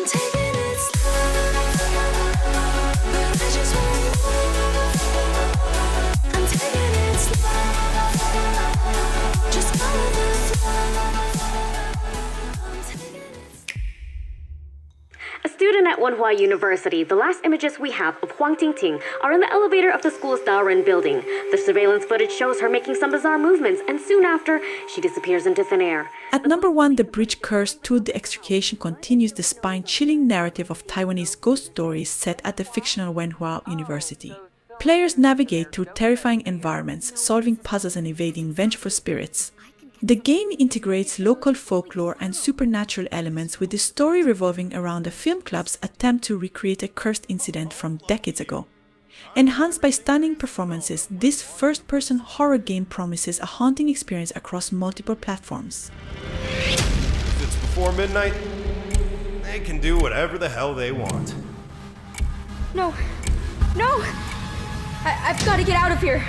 taking it slow, but I just won't move. I'm taking it slow, just follow the flow. I'm taking it slow. A student at Wenhua University, the last images we have of Huang Tingting are in the elevator of the school's Daoren building. The surveillance footage shows her making some bizarre movements, and soon after, she disappears into thin air. At number 1, The Bridge Curse 2 The Extrication continues the spine-chilling narrative of Taiwanese ghost stories set at the fictional Wenhua University. Players navigate through terrifying environments, solving puzzles and evading vengeful spirits. The game integrates local folklore and supernatural elements, with the story revolving around the film club's attempt to recreate a cursed incident from decades ago. Enhanced by stunning performances, this first-person horror game promises a haunting experience across multiple platforms. If it's before midnight, they can do whatever the hell they want. No! No! I've got to get out of here!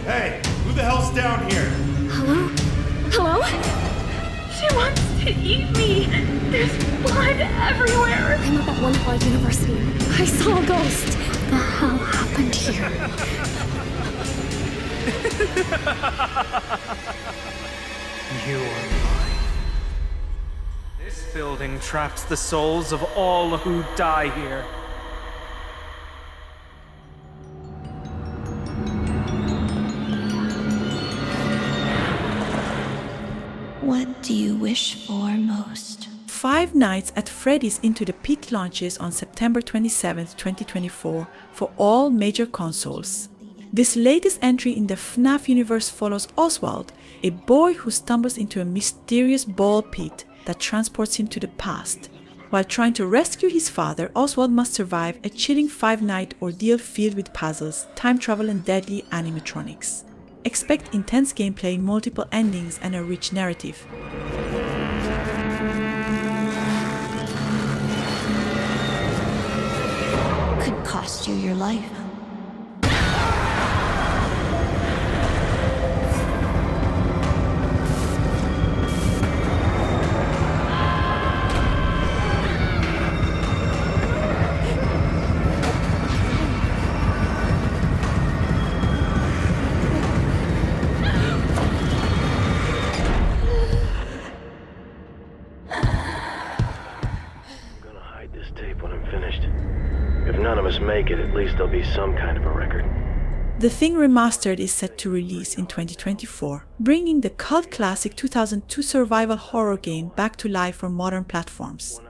Hey, who the hell's down here? Hello? Hello? She wants to eat me! There's blood everywhere! I'm up at Wenhua University. I saw a ghost. What the hell happened here? You are mine. This building traps the souls of all who die here. What do you wish for most? Five Nights at Freddy's Into the Pit launches on September 27, 2024 for all major consoles. This latest entry in the FNAF universe follows Oswald, a boy who stumbles into a mysterious ball pit that transports him to the past. While trying to rescue his father, Oswald must survive a chilling 5-night ordeal filled with puzzles, time travel and deadly animatronics. Expect intense gameplay, multiple endings, and a rich narrative. Could cost you your life. This tape when I'm finished. If none of us make it, at least there'll be some kind of a record. The Thing Remastered is set to release in 2024, bringing the cult classic 2002 survival horror game back to life for modern platforms.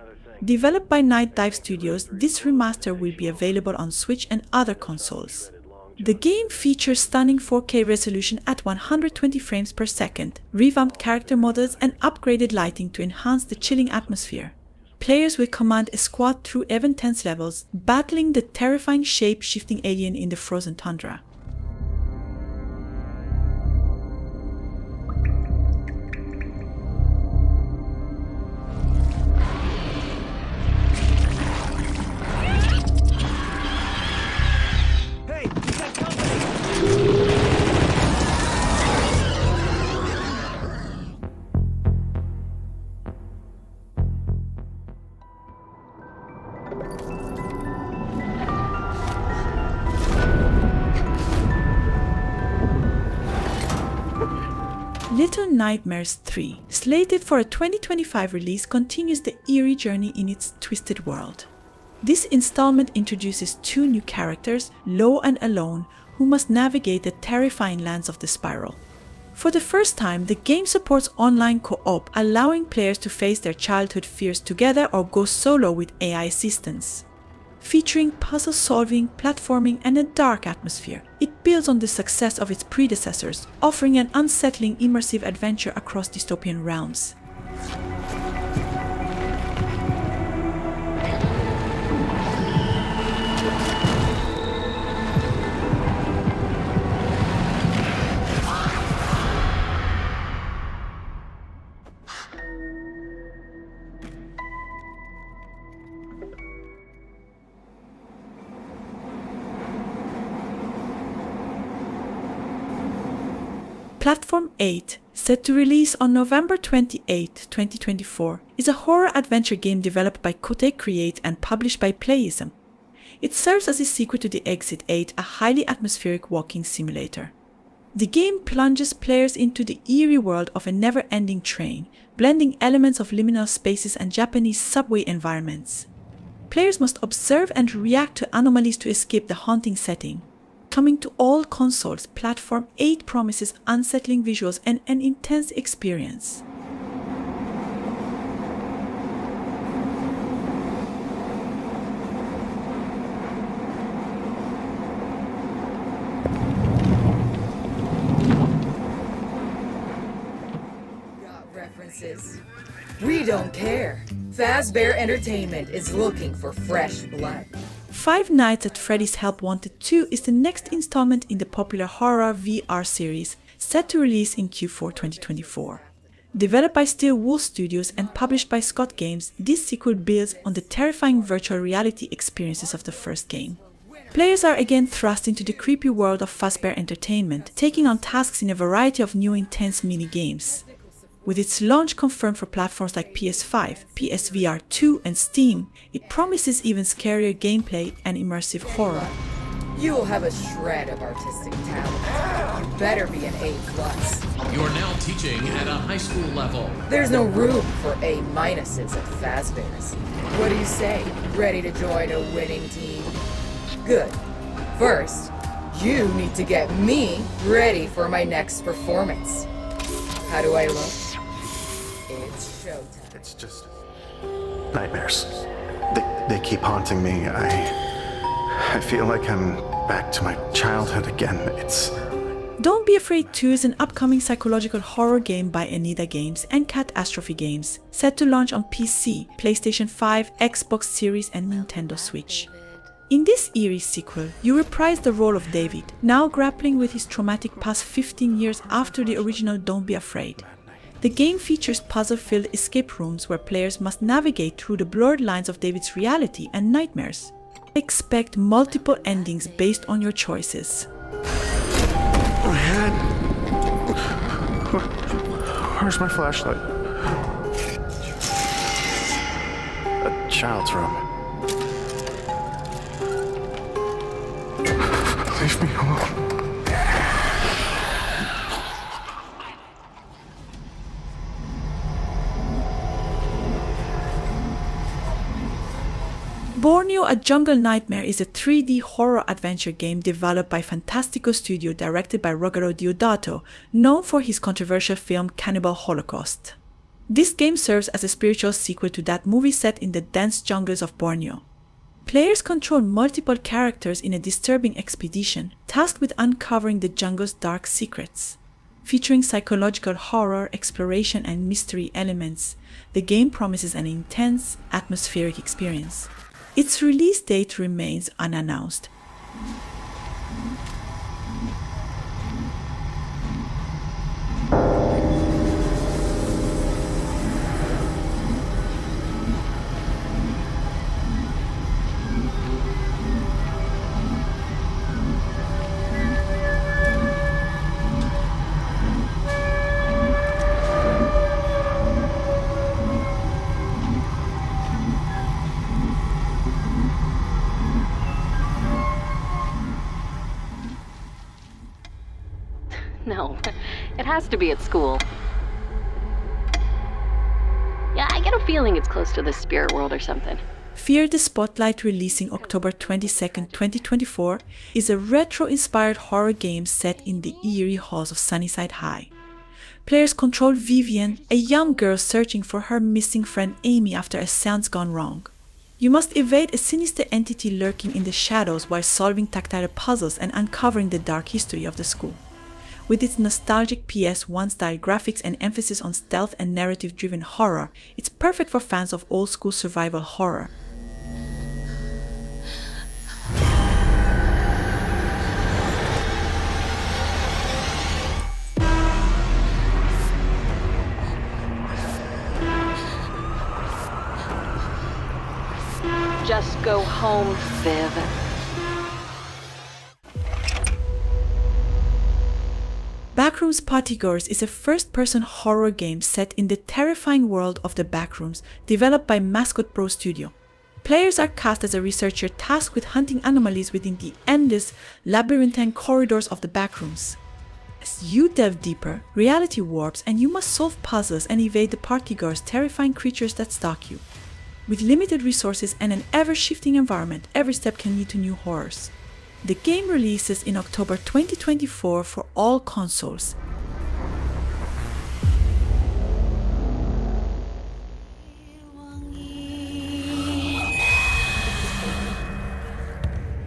Developed by Night Dive Studios, this remaster will be available on Switch and other consoles. The game features stunning 4K resolution at 120 frames per second, revamped character models, and upgraded lighting to enhance the chilling atmosphere. Players will command a squad through even tense levels, battling the terrifying shape-shifting alien in the frozen tundra. Hey, is that company? Little Nightmares 3, slated for a 2025 release, continues the eerie journey in its twisted world. This installment introduces two new characters, Lo and Alone, who must navigate the terrifying lands of the Spiral. For the first time, the game supports online co-op, allowing players to face their childhood fears together or go solo with AI assistance. Featuring puzzle-solving, platforming, and a dark atmosphere, it builds on the success of its predecessors, offering an unsettling, immersive adventure across dystopian realms. Platform 8, Set to release on November 28, 2024, is a horror-adventure game developed by Kote Create and published by Playism. It serves as a sequel to The Exit 8, a highly atmospheric walking simulator. The game plunges players into the eerie world of a never-ending train, blending elements of liminal spaces and Japanese subway environments. Players must observe and react to anomalies to escape the haunting setting. Coming to all consoles, Platform 8 promises unsettling visuals and an intense experience. References. We don't care. Fazbear Entertainment is looking for fresh blood. Five Nights at Freddy's Help Wanted 2 is the next installment in the popular horror VR series, set to release in Q4 2024. Developed by Steel Wool Studios and published by Scott Games, this sequel builds on the terrifying virtual reality experiences of the first game. Players are again thrust into the creepy world of Fazbear Entertainment, taking on tasks in a variety of new intense mini-games. With its launch confirmed for platforms like PS5, PSVR 2 and Steam, it promises even scarier gameplay and immersive horror. You'll have a shred of artistic talent. You better be an A+. You are now teaching at a high school level. There's no room for A- at Fazbear's. What do you say? Ready to join a winning team? Good. First, you need to get me ready for my next performance. How do I look? It's showtime. It's just nightmares. They keep haunting me. I feel like I'm back to my childhood again. Don't Be Afraid 2 is an upcoming psychological horror game by Anida Games and Catastrophe Games, set to launch on PC, PlayStation 5, Xbox Series and Nintendo Switch. In this eerie sequel, you reprise the role of David, now grappling with his traumatic past 15 years after the original Don't Be Afraid. The game features puzzle-filled escape rooms where players must navigate through the blurred lines of David's reality and nightmares. Expect multiple endings based on your choices. My head. Where's my flashlight? A child's room. Leave me alone. Borneo: A Jungle Nightmare is a 3D horror adventure game developed by Fantastico Studio, directed by Ruggero Deodato, known for his controversial film Cannibal Holocaust. This game serves as a spiritual sequel to that movie set in the dense jungles of Borneo. Players control multiple characters in a disturbing expedition, tasked with uncovering the jungle's dark secrets. Featuring psychological horror, exploration, and mystery elements, the game promises an intense, atmospheric experience. Its release date remains unannounced. No, it has to be at school. Yeah, I get a feeling it's close to the spirit world or something. Fear the Spotlight, releasing October 22, 2024, is a retro-inspired horror game set in the eerie halls of Sunnyside High. Players control Vivian, a young girl searching for her missing friend Amy after a seance gone wrong. You must evade a sinister entity lurking in the shadows while solving tactile puzzles and uncovering the dark history of the school. With its nostalgic PS1 style graphics and emphasis on stealth and narrative-driven horror, it's perfect for fans of old-school survival horror. Just go home, Viv. Backrooms Backrooms Partygoers is a first-person horror game set in the terrifying world of the Backrooms, developed by Mascot Pro Studio. Players are cast as a researcher tasked with hunting anomalies within the endless, labyrinthine corridors of the Backrooms. As you delve deeper, reality warps and you must solve puzzles and evade the Partygoers' terrifying creatures that stalk you. With limited resources and an ever-shifting environment, every step can lead to new horrors. The game releases in October 2024 for all consoles.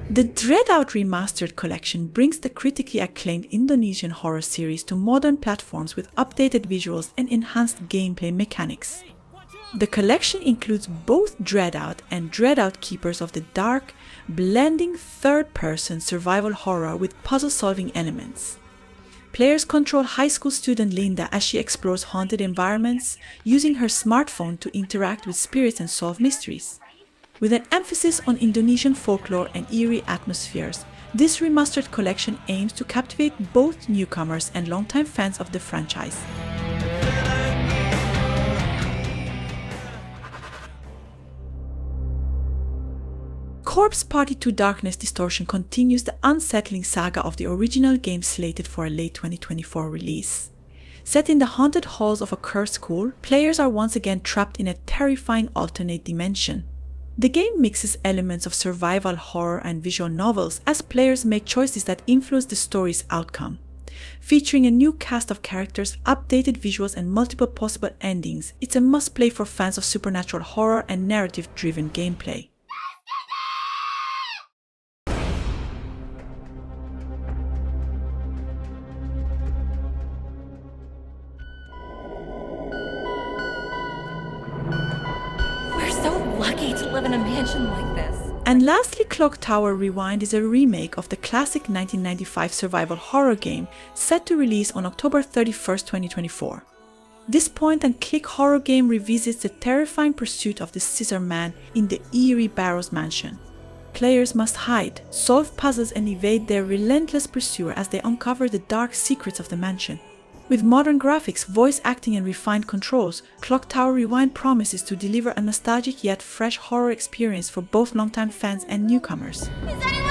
The Dreadout Remastered Collection brings the critically acclaimed Indonesian horror series to modern platforms with updated visuals and enhanced gameplay mechanics. The collection includes both Dreadout and Dreadout Keepers of the Dark, blending third-person survival horror with puzzle-solving elements. Players control high school student Linda as she explores haunted environments, using her smartphone to interact with spirits and solve mysteries. With an emphasis on Indonesian folklore and eerie atmospheres, this remastered collection aims to captivate both newcomers and longtime fans of the franchise. Corpse Party 2 Darkness Distortion continues the unsettling saga of the original game slated for a late 2024 release. Set in the haunted halls of a cursed school, players are once again trapped in a terrifying alternate dimension. The game mixes elements of survival horror and visual novels as players make choices that influence the story's outcome. Featuring a new cast of characters, updated visuals, and multiple possible endings, it's a must-play for fans of supernatural horror and narrative-driven gameplay. Lucky to live in a mansion like this. And lastly, Clock Tower Rewind is a remake of the classic 1995 survival horror game set to release on October 31st, 2024. This point-and-click horror game revisits the terrifying pursuit of the Scissor Man in the eerie Barrows Mansion. Players must hide, solve puzzles, and evade their relentless pursuer as they uncover the dark secrets of the mansion. With modern graphics, voice acting, and refined controls, Clock Tower Rewind promises to deliver a nostalgic yet fresh horror experience for both longtime fans and newcomers. Is anyone